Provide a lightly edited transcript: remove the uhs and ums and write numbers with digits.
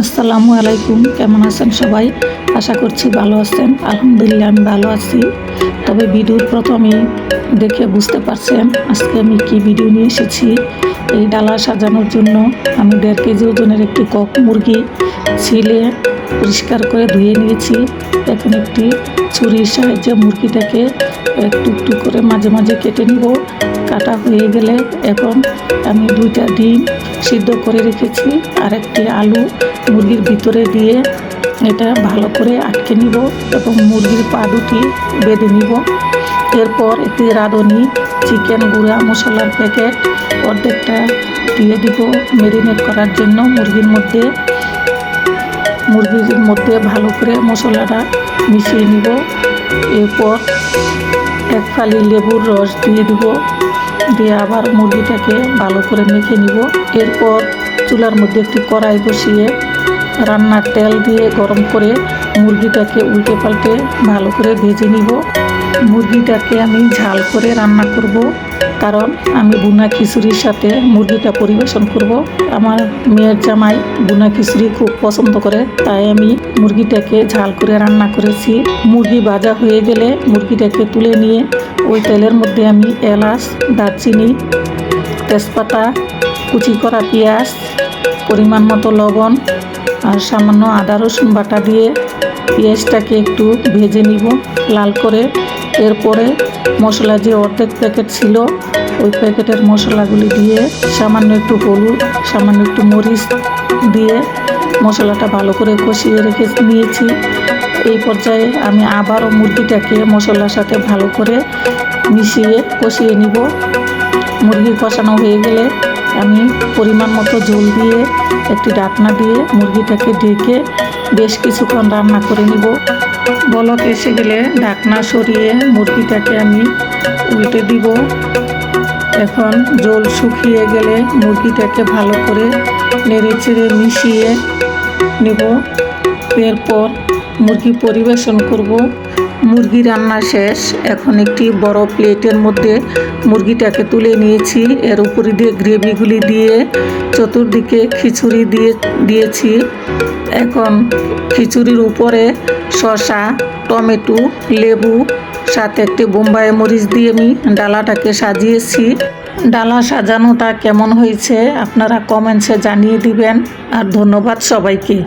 আসসালামু আলাইকুম। কেমন আছেন সবাই? আশা করছি ভালো আছেন। আলহামদুলিল্লাহ আমি ভালো আছি। তবে ভিডিওর প্রথমেই দেখে বুঝতে পারছেন আজকে আমি কি ভিডিও নিয়ে এসেছি। এই ডালা সাজানোর জন্য আমি 1.5 কেজি ওজনের একটি কক মুরগি ছিলে পরিষ্কার করে ধুয়ে নিয়েছি। এখন একটি ছুরির সাহায্যে মুরগিটাকে একটু একটু করে মাঝে মাঝে কেটে নিব। কাটা হয়ে গেলে এখন আমি 2টা ডিম সিদ্ধ করে রেখেছি আর একটি আলু মুরগির ভিতরে দিয়ে এটা ভালো করে আটকে নিব এবং মুরগির পা দুটি বেঁধে নিব। এরপর একটি রাঁধুনি চিকেন গুঁড়া মশলার প্যাকেট অর্ধেকটা দিয়ে দিব ম্যারিনেট করার জন্য। মুরগির মধ্যে ভালো করে মশলাটা মিশিয়ে নিব। এরপর 1 ফালি লেবুর রস দিয়ে দিব, দিয়ে আবার মুরগিটাকে ভালো করে মেখে নিব। এরপর চুলার মধ্যে একটি কড়াই বসিয়ে রান্নার তেল দিয়ে গরম করে মুরগিটাকে উল্টে পাল্টে ভালো করে ভেজে নিব। মুরগিটাকে আমি ঝাল করে রান্না করব, কারণ আমি ভুনা খিচুড়ির সাথে মুরগিটা পরিবেশন করব। আমার মেয়ের জামাই ভুনা খিচুড়ি খুব পছন্দ করে, তাই আমি মুরগিটাকে ঝাল করে রান্না করেছি। মুরগি ভাজা হয়ে গেলে মুরগিটাকে তুলে নিয়ে ওই তেলের মধ্যে আমি এলাচ, দারচিনি, তেজপাতা, কুচি করা পেঁয়াজ, পরিমাণ মতো লবণ আর সামান্য আদা রসুন বাটা দিয়ে পেঁয়াজটাকে একটু ভেজে নিব লাল করে। এরপরে মশলা যে অর্ধেক প্যাকেট ছিল ওই প্যাকেটের মশলাগুলি দিয়ে সামান্য একটু হলুদ, সামান্য একটু মরিচ দিয়ে মশলাটা ভালো করে কষিয়ে রেখে নিয়েছি। এই পর্যায়ে আমি আবারও মুরগিটাকে মশলার সাথে ভালো করে মিশিয়ে কষিয়ে নিব। মুরগি কষানো হয়ে গেলে আমি পরিমাণ মতো ঝোল দিয়ে একটি ঢাকনা দিয়ে মুরগিটাকে ঢেকে বেশ কিছুক্ষণ রান্না করে নিব। বলক এসে গেলে ঢাকনা সরিয়ে মুরগিটাকে আমি উল্টে দিব। এখন ঝোল শুকিয়ে গেলে মুরগিটাকে ভালো করে নেড়ে চেড়ে মিশিয়ে নেব। এরপর মুরগি পরিবেশন করব। মুরগি রান্না শেষ। এখন একটি বড় প্লেটের মধ্যে মুরগিটাকে তুলে নিয়েছি। এর উপরে দিয়ে গ্রেভিগুলি দিয়ে চতুর্দিকে খিচুড়ি দিয়েছি। এখন খিচুড়ির উপরে শসা, টমেটো, লেবু সাথে একটি বোম্বাই মরিচ দিয়ে আমি ডালাটাকে সাজিয়েছি। ডালা সাজানোটা কেমন হয়েছে আপনারা কমেন্টসে জানিয়ে দিবেন। আর ধন্যবাদ সবাইকে।